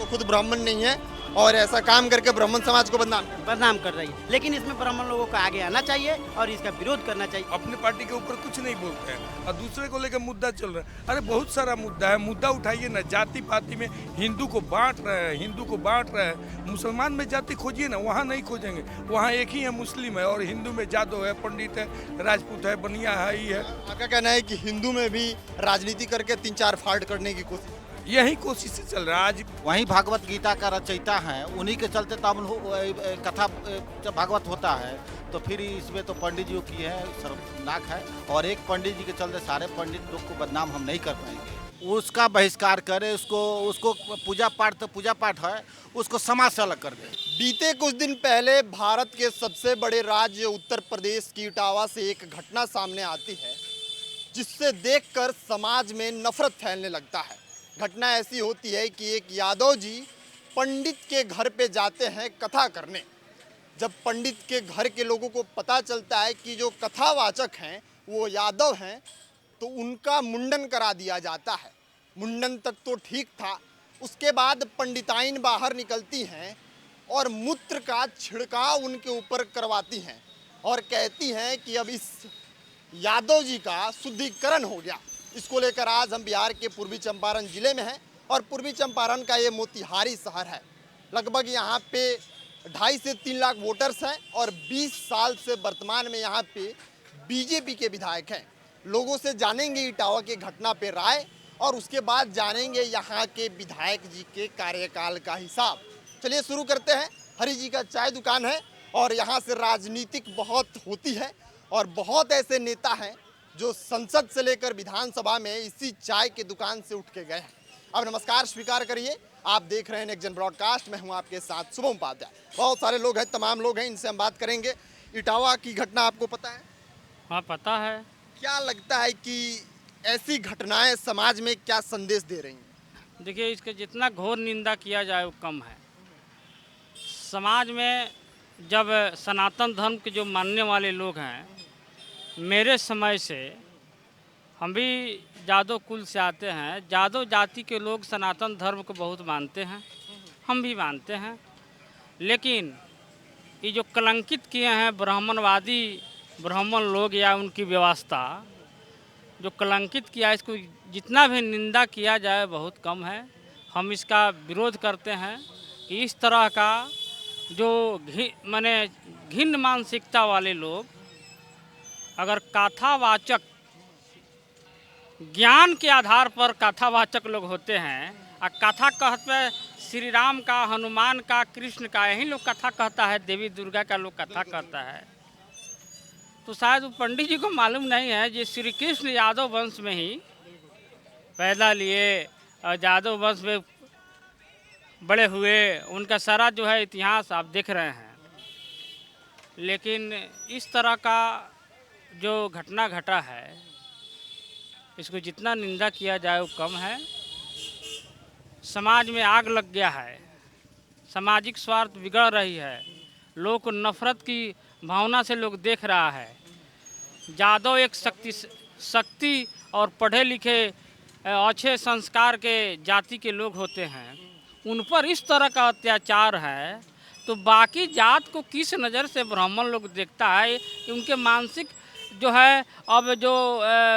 खुद ब्राह्मण नहीं है और ऐसा काम करके ब्राह्मण समाज को बदनाम कर रही है। लेकिन इसमें ब्राह्मण लोगों को आगे आना चाहिए और इसका विरोध करना चाहिए। अपने पार्टी के ऊपर कुछ नहीं बोलते हैं और दूसरे को लेकर मुद्दा चल रहा है। अरे बहुत सारा मुद्दा है, मुद्दा उठाइए ना। जाति पाति में हिंदू को बांट रहे हैं। मुसलमान में जाति खोजिए ना, वहाँ नहीं खोजेंगे। वहाँ एक ही है, मुस्लिम है, और हिंदू में जादव है, पंडित है, राजपूत है, बनिया है, ही है। आपका कहना है कि हिंदू में भी राजनीति करके 3-4 फाड़ करने की कोशिश, यही कोशिश से चल रहा है आज। वहीं भागवत गीता का रचयिता है, उन्हीं के चलते तो कथा जब भागवत होता है तो फिर इसमें तो पंडित जी की है शर्मनाक है। और एक पंडित जी के चलते सारे पंडित लोग को बदनाम हम नहीं कर पाएंगे। उसका बहिष्कार करे, उसको पूजा पाठ है, उसको समाज से अलग कर दे। बीते कुछ दिन पहले भारत के सबसे बड़े राज्य उत्तर प्रदेश की इटावा से एक घटना सामने आती है जिससे देखकर समाज में नफरत फैलने लगता है। घटना ऐसी होती है कि एक यादव जी पंडित के घर पे जाते हैं कथा करने। जब पंडित के घर के लोगों को पता चलता है कि जो कथावाचक हैं वो यादव हैं तो उनका मुंडन करा दिया जाता है। मुंडन तक तो ठीक था, उसके बाद पंडिताइन बाहर निकलती हैं और मूत्र का छिड़काव उनके ऊपर करवाती हैं और कहती हैं कि अब इस यादव जी का शुद्धिकरण हो गया। इसको लेकर आज हम बिहार के पूर्वी चंपारण जिले में हैं और पूर्वी चंपारण का ये मोतिहारी शहर है। लगभग यहाँ पे 2.5 से 3 लाख वोटर्स हैं और 20 साल से वर्तमान में यहाँ पे बीजेपी के विधायक हैं। लोगों से जानेंगे इटावा के घटना पे राय और उसके बाद जानेंगे यहाँ के विधायक जी के कार्यकाल का हिसाब। चलिए शुरू करते हैं। हरि जी का चाय दुकान है और यहाँ से राजनीतिक बहुत होती है और बहुत ऐसे नेता हैं जो संसद से लेकर विधानसभा में इसी चाय के दुकान से उठ के गए हैं। अब नमस्कार स्वीकार करिए, आप देख रहे हैं नेक्स्ट जन ब्रॉडकास्ट। मैं हूं आपके साथ शुभम उपाध्याय। बहुत सारे लोग हैं, तमाम लोग हैं, इनसे हम बात करेंगे। इटावा की घटना आपको पता है? हाँ पता है। क्या लगता है कि ऐसी घटनाएं समाज में क्या संदेश दे रही हैं? देखिए, इसके जितना घोर निंदा किया जाए वो कम है। समाज में जब सनातन धर्म के जो मानने वाले लोग हैं, मेरे समय से हम भी जादव कुल से आते हैं। जादव जाति के लोग सनातन धर्म को बहुत मानते हैं, हम भी मानते हैं। लेकिन ये जो कलंकित किए हैं ब्राह्मणवादी ब्राह्मण लोग या उनकी व्यवस्था जो कलंकित किया, इसको जितना भी निंदा किया जाए बहुत कम है। हम इसका विरोध करते हैं कि इस तरह का जो घिन्न मानसिकता वाले लोग अगर कथावाचक ज्ञान के आधार पर कथावाचक लोग होते हैं और कथा कहते हैं श्री राम का, हनुमान का, कृष्ण का, यही लोग कथा कहता है, देवी दुर्गा का लोग कथा कहता है, तो शायद वो पंडित जी को मालूम नहीं है कि श्री कृष्ण यादव वंश में ही पैदा लिए और यादव वंश में बड़े हुए। उनका सारा जो है इतिहास आप देख रहे हैं। लेकिन इस तरह का जो घटना घटा है, इसको जितना निंदा किया जाए वो कम है। समाज में आग लग गया है, सामाजिक स्वार्थ बिगड़ रही है, लोग को नफरत की भावना से लोग देख रहा है। जादव एक शक्ति और पढ़े लिखे अच्छे संस्कार के जाति के लोग होते हैं, उन पर इस तरह का अत्याचार है तो बाकी जात को किस नज़र से ब्राह्मण लोग देखता है, उनके मानसिक जो है अब जो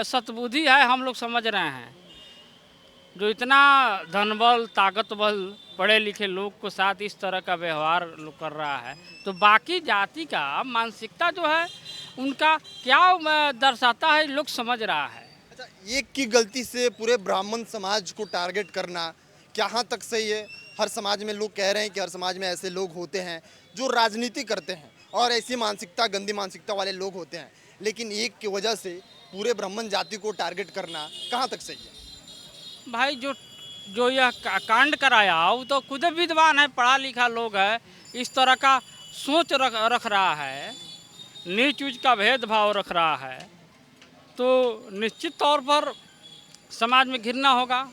सतबुद्धि है हम लोग समझ रहे हैं। जो इतना धनबल ताकतबल पढ़े लिखे लोग को साथ इस तरह का व्यवहार लोग कर रहा है तो बाकी जाति का मानसिकता जो है उनका क्या दर्शाता है, लोग समझ रहा है। अच्छा, एक की गलती से पूरे ब्राह्मण समाज को टारगेट करना कहाँ तक सही है? हर समाज में लोग कह रहे हैं कि हर समाज में ऐसे लोग होते हैं जो राजनीति करते हैं और ऐसी मानसिकता, गंदी मानसिकता वाले लोग होते हैं, लेकिन एक की वजह से पूरे ब्राह्मण जाति को टारगेट करना कहाँ तक सही है? भाई जो यह कांड कराया वो तो खुद विद्वान है, पढ़ा लिखा लोग है, इस तरह का सोच रख रहा है, नीच ऊंच का भेदभाव रख रहा है, तो निश्चित तौर पर समाज में घृणा होगा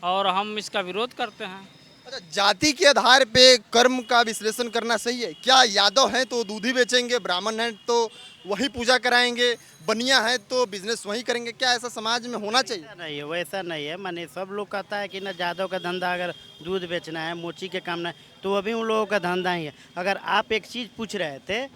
और हम इसका विरोध करते हैं। अच्छा, जाति के आधार पे कर्म का विश्लेषण करना सही है क्या? यादव हैं तो दूध ही बेचेंगे, ब्राह्मण हैं तो वही पूजा कराएंगे, बनिया है तो बिजनेस वही करेंगे, क्या ऐसा समाज में होना चाहिए? ऐसा नहीं है, वैसा नहीं है। माने सब लोग कहता है कि ना जादव का धंधा अगर दूध बेचना है, मोची के काम ना, तो वो भी उन लोगों का धंधा ही है। अगर आप एक चीज़ पूछ रहे थे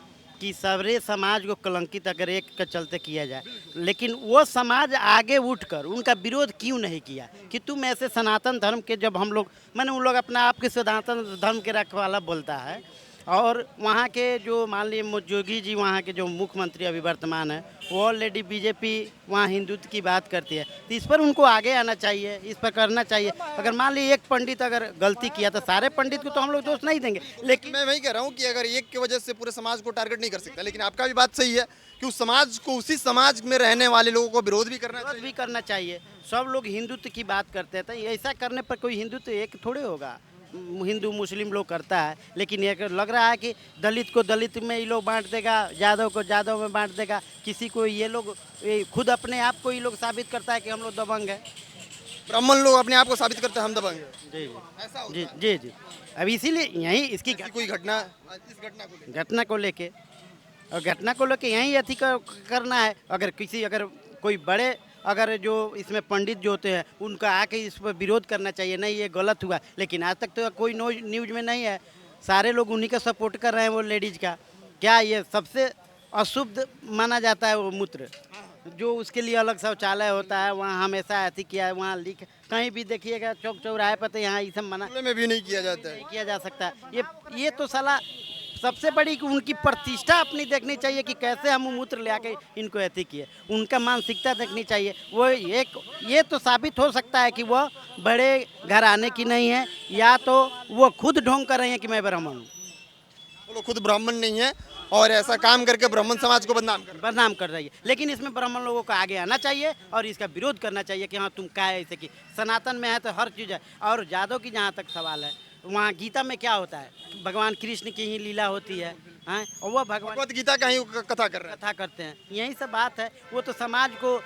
कि सबरे समाज को कलंकित अगर एक के चलते किया जाए, लेकिन वो समाज आगे उठकर उनका विरोध क्यों नहीं किया कि तुम ऐसे सनातन धर्म के, जब हम लोग माने उन लोग अपने आप के सनातन धर्म के रखवाला बोलता है, और वहाँ के जो मान लीजिए जोगी जी वहाँ के जो मुख्यमंत्री अभी वर्तमान है, वो ऑलरेडी बीजेपी वहाँ हिंदुत्व की बात करती है, तो इस पर उनको आगे आना चाहिए, इस पर करना चाहिए। अगर मान लीजिए एक पंडित अगर गलती किया तो सारे पंडित को तो हम लोग दोष नहीं देंगे, लेकिन मैं वही कह रहा हूँ कि अगर एक की वजह से पूरे समाज को टारगेट नहीं कर सकता, लेकिन आपका भी बात सही है कि उस समाज को, उसी समाज में रहने वाले लोगों को विरोध भी करना विरोध चाहिए। भी करना चाहिए। सब लोग हिंदुत्व की बात करते हैं, तो ऐसा करने पर कोई हिंदुत्व एक थोड़े होगा, हिंदू मुस्लिम लोग करता है, लेकिन ये लग रहा है कि दलित को दलित में ये लोग बांट देगा, जादव को जादव में बांट देगा, किसी को ये लोग खुद अपने आप को ये लोग साबित करता है कि हम लोग दबंग है। ब्राह्मण लोग अपने आप को साबित करते हैं हम दबंग हैं। जी ऐसा होता जी है। जी जी। अब इसीलिए यही इसकी ऐसी कोई घटना, इस घटना को लेकर घटना को लेके, और घटना को लेके यही अथी करना है। अगर कोई बड़े अगर जो इसमें पंडित जो होते हैं उनका आके इस पर विरोध करना चाहिए, नहीं ये गलत हुआ, लेकिन आज तक तो कोई न्यूज में नहीं है। सारे लोग उन्हीं का सपोर्ट कर रहे हैं, वो लेडीज का। क्या ये सबसे अशुद्ध माना जाता है वो मूत्र, जो उसके लिए अलग शौचालय होता है, वहाँ हमेशा अथी किया है, वहाँ लिख कहीं भी देखिएगा चौक चौराहे पर, तो यहाँ ये सब मना खुले में भी नहीं किया जाता है। नहीं किया जा सकता। ये तो साला सबसे बड़ी उनकी प्रतिष्ठा अपनी देखनी चाहिए कि कैसे हम मूत्र ले आके इनको ऐसी किए, उनका मानसिकता देखनी चाहिए। वो ये तो साबित हो सकता है कि वह बड़े घराने की नहीं है, या तो वो खुद ढोंग कर रहे हैं कि मैं ब्राह्मण हूँ, वो लोग खुद ब्राह्मण नहीं है और ऐसा काम करके ब्राह्मण समाज को बदनाम कर रही है। लेकिन इसमें ब्राह्मण लोगों को आगे आना चाहिए और इसका विरोध करना चाहिए कि हाँ तुम क्या है ऐसे की। सनातन में है तो हर चीज़ है। और जादव की जहाँ तक सवाल है, वहाँ गीता में क्या होता है, भगवान कृष्ण की ही लीला होती है, हैं? और वह भगवान भगवत गीता का ही कथा कर रहे हैं। कथा करते हैं, यही सब बात है। वो तो समाज को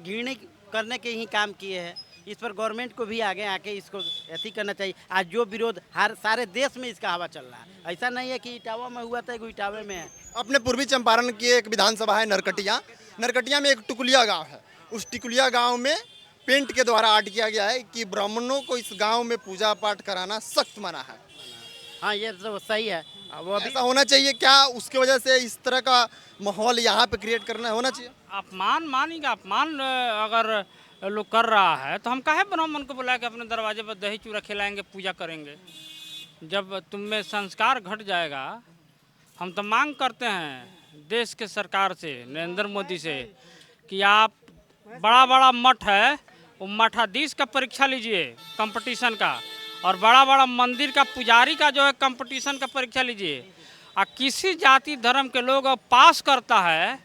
घृणित करने के ही काम किए हैं। इस पर गवर्नमेंट को भी आगे आके इसको ऐसी करना चाहिए। आज जो विरोध हर सारे देश में इसका हवा चल रहा है, ऐसा नहीं है कि इटावा में हुआ था, इटावे में है। अपने पूर्वी चंपारण की एक विधानसभा है नरकटिया में एक टुकुलिया गांव है। उस टिकुलिया गांव में पेंट के द्वारा आर्ट किया गया है कि ब्राह्मणों को इस गांव में पूजा पाठ कराना सख्त मना है। हाँ ये तो सही है। वो अभी ऐसा होना चाहिए क्या? उसके वजह से इस तरह का माहौल यहाँ पे क्रिएट करना होना चाहिए। अपमान मानेंगे, अपमान अगर लोग कर रहा है तो हम काहे ब्राह्मण को बुला के अपने दरवाजे पर दही चूड़ा खिलाएंगे, पूजा करेंगे? जब तुम में संस्कार घट जाएगा, हम तो मांग करते हैं देश के सरकार से, नरेंद्र मोदी से, कि आप बड़ा बड़ा मठ है, वो मठाधीश का परीक्षा लीजिए कंपटीशन का, और बड़ा बड़ा मंदिर का पुजारी का जो है कंपटीशन का परीक्षा लीजिए। और किसी जाति धर्म के लोग पास करता है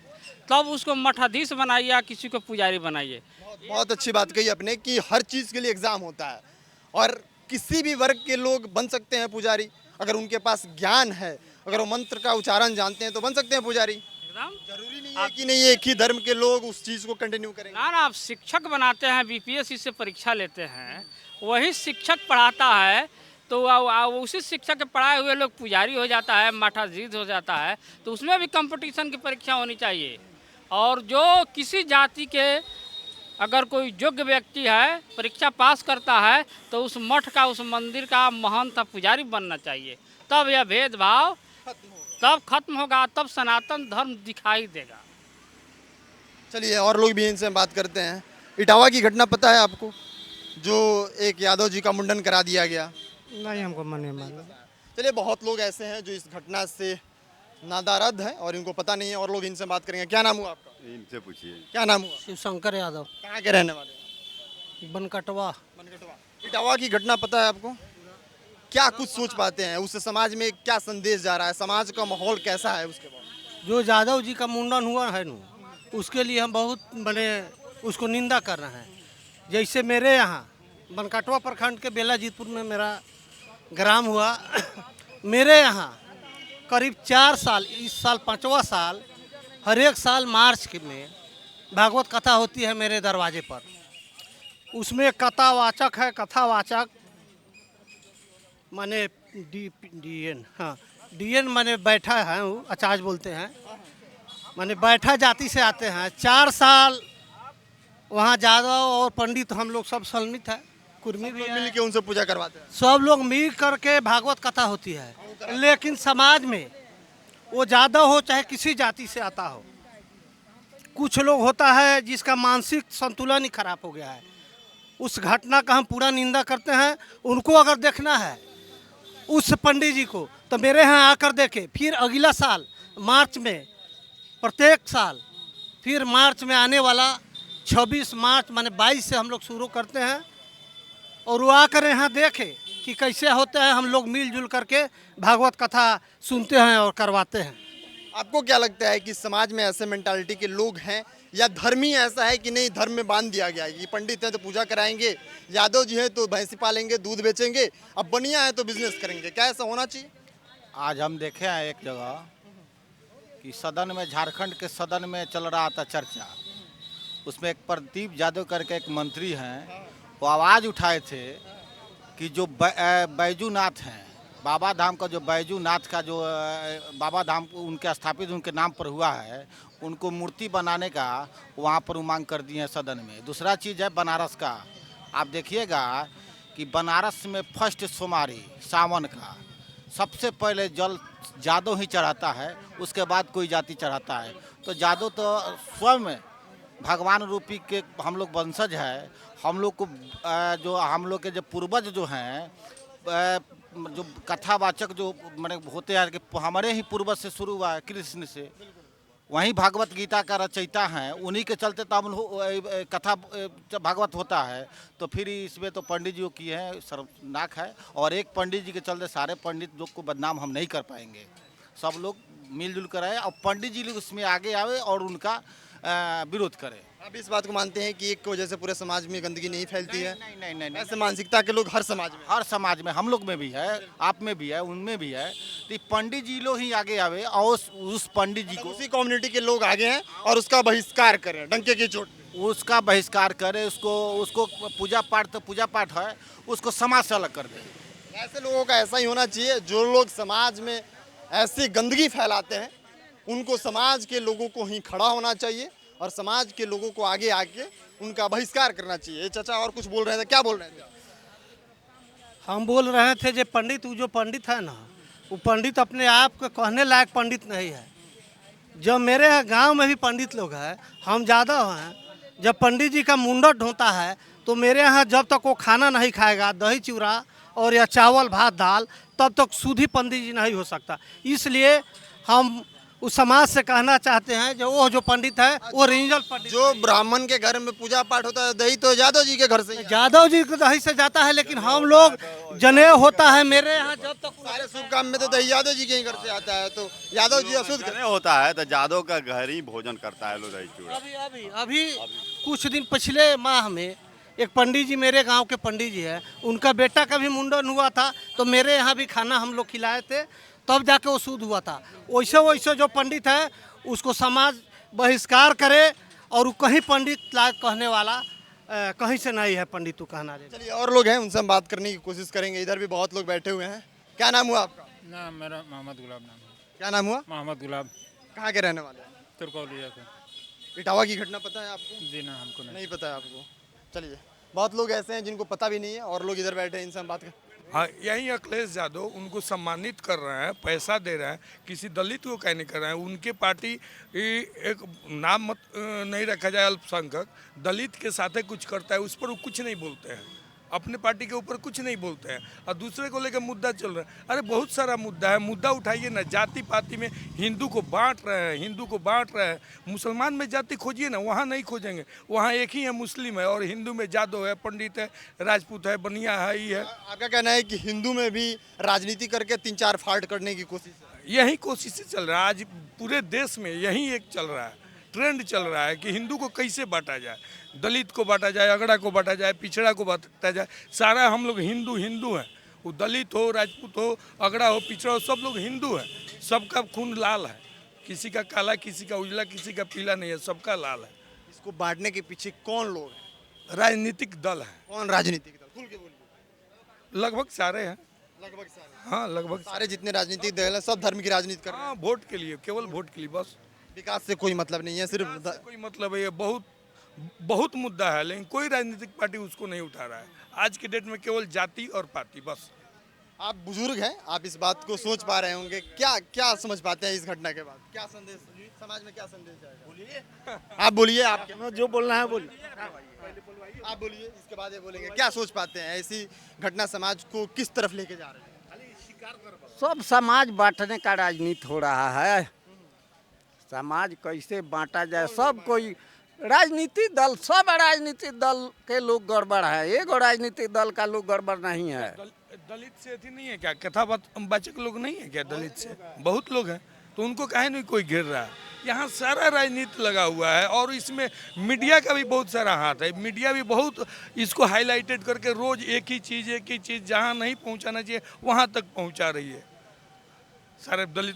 तब उसको मठाधीश बनाइए या किसी को पुजारी बनाइए। बहुत अच्छी बात कही आपने कि हर चीज़ के लिए एग्ज़ाम होता है और किसी भी वर्ग के लोग बन सकते हैं पुजारी, अगर उनके पास ज्ञान है, अगर वो मंत्र का उच्चारण जानते हैं तो बन सकते हैं पुजारी। एकदम जरूरी नहीं है कि नहीं एक ही धर्म के लोग उस चीज़ को कंटिन्यू करेंगे। ना आप शिक्षक बनाते हैं, बीपीएससी से परीक्षा लेते हैं, वही शिक्षक पढ़ाता है तो उसी शिक्षक के पढ़ाए हुए लोग पुजारी हो जाता है, मठाधीश हो जाता है, तो उसमें भी कंपटीशन की परीक्षा होनी चाहिए। और जो किसी जाति के अगर कोई योग्य व्यक्ति है, परीक्षा पास करता है, तो उस मठ का, उस मंदिर का महंत पुजारी बनना चाहिए। तब यह भेदभाव तब खत्म होगा, तब सनातन धर्म दिखाई देगा। चलिए और लोग भी इनसे बात करते हैं। इटावा की घटना पता है आपको, जो एक यादव जी का मुंडन करा दिया गया? नहीं, हमको मन नहीं मालूम। चलिए बहुत लोग ऐसे हैं जो इस घटना से नादारद हैं और इनको पता नहीं है, और लोग इनसे बात करेंगे। क्या नाम हुआ आपका? इनसे पूछिए। क्या नाम हुआ? शिवशंकर यादव, कहाँ के रहने वाले हैं? बनकटवा। बनकटवा। इटावा की घटना पता है आपको? क्या कुछ सोच पाते हैं, उससे समाज में क्या संदेश जा रहा है, समाज का माहौल कैसा है उसके बाद? जो यादव जी का मुंडन हुआ है न, उसके लिए हम बहुत बड़े उसको निंदा कर रहे हैं। जैसे मेरे यहाँ बनकटवा प्रखंड के बेलाजीतपुर में मेरा ग्राम हुआ मेरे यहाँ करीब 4 साल, इस साल 5वां साल, हर एक साल मार्च में भागवत कथा होती है मेरे दरवाजे पर। उसमें कथावाचक है, कथावाचक माने डीएन, हाँ डीएन माने बैठा है वो अचाज बोलते हैं, माने बैठा जाति से आते हैं। 4 साल वहाँ यादव और पंडित हम लोग सब सम्मिलित है, कुर्मी भी मिल है, के उनसे पूजा करवाते हैं। सब लोग मिल करके भागवत कथा होती है। लेकिन समाज में वो यादव हो चाहे किसी जाति से आता हो, कुछ लोग होता है जिसका मानसिक संतुलन ही खराब हो गया है। उस घटना का हम पूरा निंदा करते हैं। उनको अगर देखना है उस पंडित जी को तो मेरे यहाँ आकर देखे। फिर अगला साल मार्च में, प्रत्येक साल फिर मार्च में आने वाला 26 मार्च माने 22 से हम लोग शुरू करते हैं और वो आकर यहाँ देखे कि कैसे होता है। हम लोग मिलजुल करके भागवत कथा सुनते हैं और करवाते हैं। आपको क्या लगता है कि समाज में ऐसे मेंटालिटी के लोग हैं या धर्म ही ऐसा है कि नहीं, धर्म में बांध दिया गया है कि पंडित हैं तो पूजा कराएंगे, यादव जी हैं तो भैंसी पालेंगे, दूध बेचेंगे, अब बनिया है तो बिजनेस करेंगे? क्या ऐसा होना चाहिए? आज हम देखे हैं एक जगह कि सदन में, झारखंड के सदन में चल रहा था चर्चा। उसमें एक प्रदीप यादव करके एक मंत्री हैं, वो आवाज़ उठाए थे कि जो बैजूनाथ हैं, बाबा धाम का जो बैजूनाथ का जो बाबा धाम उनके स्थापित उनके नाम पर हुआ है, उनको मूर्ति बनाने का वहाँ पर मांग कर दिए हैं सदन में। दूसरा चीज़ है बनारस का। आप देखिएगा कि बनारस में फर्स्ट सोमवारी सावन का सबसे पहले जल यादव ही चढ़ाता है, उसके बाद कोई जाति चढ़ाता है। तो यादव तो स्वयं भगवान रूपी के हम लोग वंशज है। हम लोग को जो हम लोग के जो पूर्वज जो हैं, जो कथावाचक जो मैंने होते हैं कि हमारे ही पूर्वज से शुरू हुआ है, कृष्ण से, वहीं भागवत गीता का रचयिता हैं। उन्हीं के चलते तो हम कथा भागवत होता है। तो फिर इसमें तो पंडित जी की है शर्मनाक है। और एक पंडित जी के चलते सारे पंडित लोग को बदनाम हम नहीं कर पाएंगे। सब लोग मिलजुल कर आए और पंडित जी लोग उसमें आगे आवे और उनका विरोध करें। आप इस बात को मानते हैं कि एक की वजह से पूरे समाज में गंदगी नहीं फैलती है? नहीं नहीं नहीं, नहीं। ऐसे मानसिकता के लोग हर समाज में, हर समाज में, हम लोग में भी है, आप में भी है, उनमें भी है। तो पंडित जी लोग ही आगे आवे और उस पंडित जी को, उसी कम्युनिटी के लोग आगे हैं और उसका बहिष्कार करें डंके की चोट पे। उसका बहिष्कार करे। उसको पूजा पाठ तो पूजा पाठ है, उसको समाज से अलग कर दे। ऐसे लोगों का ऐसा ही होना चाहिए। जो लोग समाज में ऐसी गंदगी फैलाते हैं उनको समाज के लोगों को ही खड़ा होना चाहिए और समाज के लोगों को आगे आके उनका बहिष्कार करना चाहिए। ये चाचा और कुछ बोल रहे थे, क्या बोल रहे थे? हम बोल रहे थे जो पंडित, वो जो पंडित है ना, वो पंडित अपने आप को कहने लायक पंडित नहीं है। जब मेरे यहाँ गांव में भी पंडित लोग हैं, हम ज़्यादा हैं, जब पंडित जी का मुंडन होता है तो मेरे यहाँ जब तक वो खाना नहीं खाएगा, दही चूड़ा और या चावल भात दाल, तब तक शुद्धि पंडित जी नहीं हो सकता। इसलिए हम उस समाज से कहना चाहते हैं जो वो जो पंडित है वो ओरिजिनल पंडित। जो ब्राह्मण के घर में पूजा पाठ होता है दही तो यादव जी के घर से ही आता है। यादव जी के दही से जाता है, लेकिन हम लोग जनेऊ होता है मेरे यहाँ जब तक सारे शुभ काम में तो दही यादव जी के ही घर से आता है। तो यादव जी अशुद्ध जने होता है तो यादव का घर ही भोजन करता है लो दही चूड़ा। अभी कुछ दिन पिछले माह में एक पंडित जी, मेरे गांव के पंडित जी है, उनका बेटा का भी मुंडन हुआ था, तो मेरे यहाँ भी खाना हम लोग खिलाए थे, तब जाके वो शुद्ध हुआ था। वैसे वैसे जो पंडित है उसको समाज बहिष्कार करे और वो कहीं पंडित लायक कहने वाला कहीं से नहीं है पंडित तो कहना। चलिए और लोग हैं, उनसे हम बात करने की कोशिश करेंगे। इधर भी बहुत लोग बैठे हुए हैं। क्या नाम हुआ आपका? नाम मेरा मोहम्मद गुलाब नाम है। क्या नाम हुआ? मोहम्मद गुलाब, कहाँ के रहने वाले हैं? तुर्कौलिया से। इटावा की घटना पता है आपको? जी ना, हमको नहीं। नहीं पता है आपको? चलिए, बहुत लोग ऐसे हैं जिनको पता भी नहीं है और लोग इधर बैठे हैं, इनसे हम बात कर। हाँ, यही अखिलेश यादव उनको सम्मानित कर रहे हैं, पैसा दे रहे हैं, किसी दलित को कह नहीं कर रहे हैं। उनके पार्टी एक नाम मत नहीं रखा जाए अल्पसंख्यक, दलित के साथ कुछ करता है उस पर वो कुछ नहीं बोलते हैं, अपने पार्टी के ऊपर कुछ नहीं बोलते हैं और दूसरे को लेकर मुद्दा चल रहा है। अरे बहुत सारा मुद्दा है, मुद्दा उठाइए ना। जाति पाति में हिंदू को बांट रहे हैं, हिंदू को बांट रहे हैं। मुसलमान में जाति खोजिए ना, वहाँ नहीं खोजेंगे। वहाँ एक ही है, मुस्लिम है, और हिंदू में यादव है, पंडित है, राजपूत है, बनिया है, ही है। आपका कहना है कि हिंदू में भी राजनीति करके 3-4 फाड़ करने की कोशिश है? यही कोशिशें चल रहा है आज पूरे देश में, यही एक चल रहा है, ट्रेंड चल रहा है कि हिंदू को कैसे बांटा जाए, दलित को बांटा जाए, अगड़ा को बांटा जाए, पिछड़ा को बांटा जाए। सारा हम लोग हिंदू हैं। वो दलित हो, राजपूत हो, अगड़ा हो, पिछड़ा हो, सब लोग हिंदू हैं। सबका खून लाल है, किसी का काला, किसी का उजला, किसी का पीला नहीं है, सबका लाल है। इसको बांटने के पीछे कौन लोग हैं? राजनीतिक दल है। कौन राजनीतिक दल? खुल के बोलिए। लगभग सारे हैं। लगभग सारे हाँ लगभग सारे जितने राजनीतिक दल हैं सब धर्म की राजनीति कर रहे हैं। हाँ, वोट के लिए, केवल वोट के लिए बस। विकास से कोई मतलब नहीं है, सिर्फ इससे कोई मतलब है, ये बहुत बहुत मुद्दा है, लेकिन कोई राजनीतिक पार्टी उसको नहीं उठा रहा है। आज की डेट में केवल जाति और पार्टी बस। आप बुजुर्ग हैं, आप इस बात को सोच पा रहे होंगे, क्या क्या समझ पाते हैं इस घटना के बाद? क्या संदेश समाज में, क्या संदेश जाएगा? बोलिए, आप बोलिए, आप जो बोलना है बोलिए। आप बोलिए, इसके बाद ये बोलेंगे। क्या सोच पाते हैं ऐसी घटना समाज को किस तरफ लेके जा रही है? सब समाज बांटने का राजनीति हो रहा है। समाज कैसे बांटा जाए, सब कोई राजनीतिक दल, सब राजनीतिक दल के लोग गड़बड़ है, एगो राजनीतिक दल का लोग गड़बड़ नहीं है। दलित से अथी नहीं है क्या, कथावाचक लोग नहीं है क्या दलित से? बहुत लोग हैं, तो उनको काहे नहीं कोई घेर रहा है? यहाँ सारा राजनीति लगा हुआ है और इसमें मीडिया का भी बहुत सारा हाथ है। मीडिया भी बहुत इसको हाईलाइटेड करके रोज एक ही चीज़ जहाँ नहीं पहुँचाना चाहिए वहाँ तक पहुँचा रही है। सारे दलित,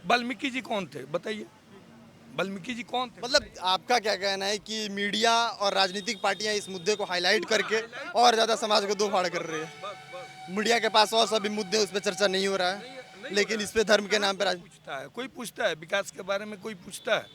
वाल्मीकि जी कौन थे बताइए? वाल्मीकि जी कौन थे? मतलब आपका क्या कहना है कि मीडिया और राजनीतिक पार्टियां इस मुद्दे को हाईलाइट करके और ज्यादा समाज को दो फाड़ कर रही है? मीडिया के पास और सभी मुद्दे, उस पर चर्चा नहीं हो रहा है, लेकिन इस पे धर्म के नाम पर पूछता है कोई? पूछता है विकास के बारे में? कोई पूछता है?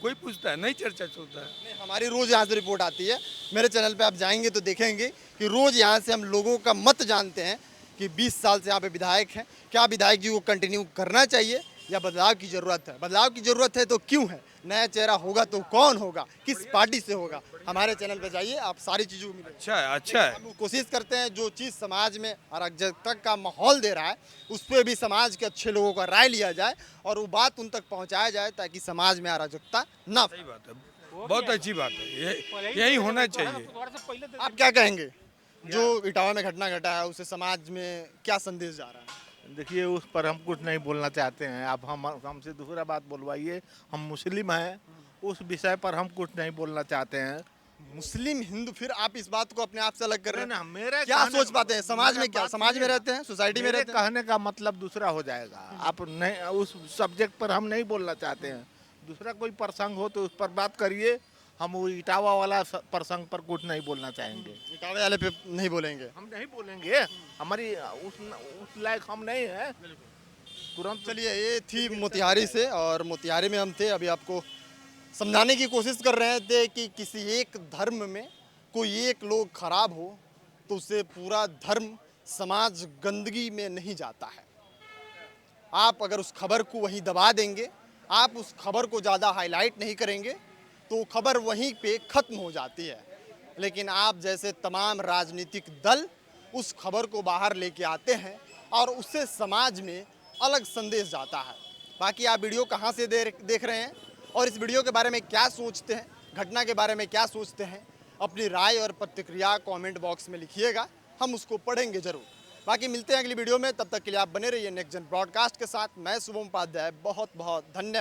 कोई पूछता है? नहीं चर्चा चलता है। हमारी रोज यहाँ से रिपोर्ट आती है, मेरे चैनल पे आप जाएंगे तो देखेंगे कि रोज यहाँ से हम लोगों का मत जानते हैं कि 20 साल से यहाँ पे विधायक हैं, क्या विधायक जी को कंटिन्यू करना चाहिए या बदलाव की जरूरत है? बदलाव की जरूरत है तो क्यों है? नया चेहरा होगा तो कौन होगा, किस पार्टी से होगा? हमारे चैनल पे जाइए, आप सारी चीज़ों को मिलेंगे। अच्छा है। हम कोशिश करते हैं जो चीज़ समाज में अराजकता का माहौल दे रहा है उस पर भी समाज के अच्छे लोगों का राय लिया जाए और वो बात उन तक पहुंचाया जाए ताकि समाज में अराजकता ना सही बात है, बहुत अच्छी बात है, यही होना चाहिए। आप क्या कहेंगे? जो इटावा में घटना घटा है उसे समाज में क्या संदेश जा रहा है? देखिए, उस पर हम कुछ नहीं बोलना चाहते हैं। आप हमसे दूसरा बात बोलवाइए। हम मुस्लिम हैं, उस विषय पर हम कुछ नहीं बोलना चाहते हैं। मुस्लिम हिंदू, फिर आप इस बात को अपने आप से अलग कर रहे हैं? ना, मेरे क्या कहने- सोच पाते हैं समाज में? मेरा क्या बात समाज में ये- रहते हैं, सोसाइटी में मेरे रहते हैं? कहने का मतलब दूसरा हो जाएगा। आप नहीं, उस सब्जेक्ट पर हम नहीं बोलना चाहते हैं। दूसरा कोई प्रसंग हो तो उस पर बात करिए। हम वो इटावा वाला प्रसंग पर कुछ नहीं बोलना चाहेंगे। इटावा वाले पे नहीं बोलेंगे? हम नहीं बोलेंगे, हमारी उस लायक हम नहीं है। तुरंत चलिए, ये थी मोतिहारी से और मोतिहारी में हम थे। अभी आपको समझाने की कोशिश कर रहे थे कि किसी एक धर्म में कोई एक लोग खराब हो तो उससे पूरा धर्म समाज गंदगी में नहीं जाता है। आप अगर उस खबर को वहीं दबा देंगे, आप उस खबर को ज़्यादा हाईलाइट नहीं करेंगे तो खबर वहीं पे ख़त्म हो जाती है। लेकिन आप जैसे तमाम राजनीतिक दल उस खबर को बाहर लेके आते हैं और उससे समाज में अलग संदेश जाता है। बाकी आप वीडियो कहाँ से देख रहे हैं और इस वीडियो के बारे में क्या सोचते हैं, घटना के बारे में क्या सोचते हैं, अपनी राय और प्रतिक्रिया कमेंट बॉक्स में लिखिएगा, हम उसको पढ़ेंगे ज़रूर। बाकी मिलते हैं अगली वीडियो में, तब तक के लिए आप बने रहिए नेक्स्ट जन ब्रॉडकास्ट के साथ। मैं शुभम उपाध्याय, बहुत बहुत धन्यवाद।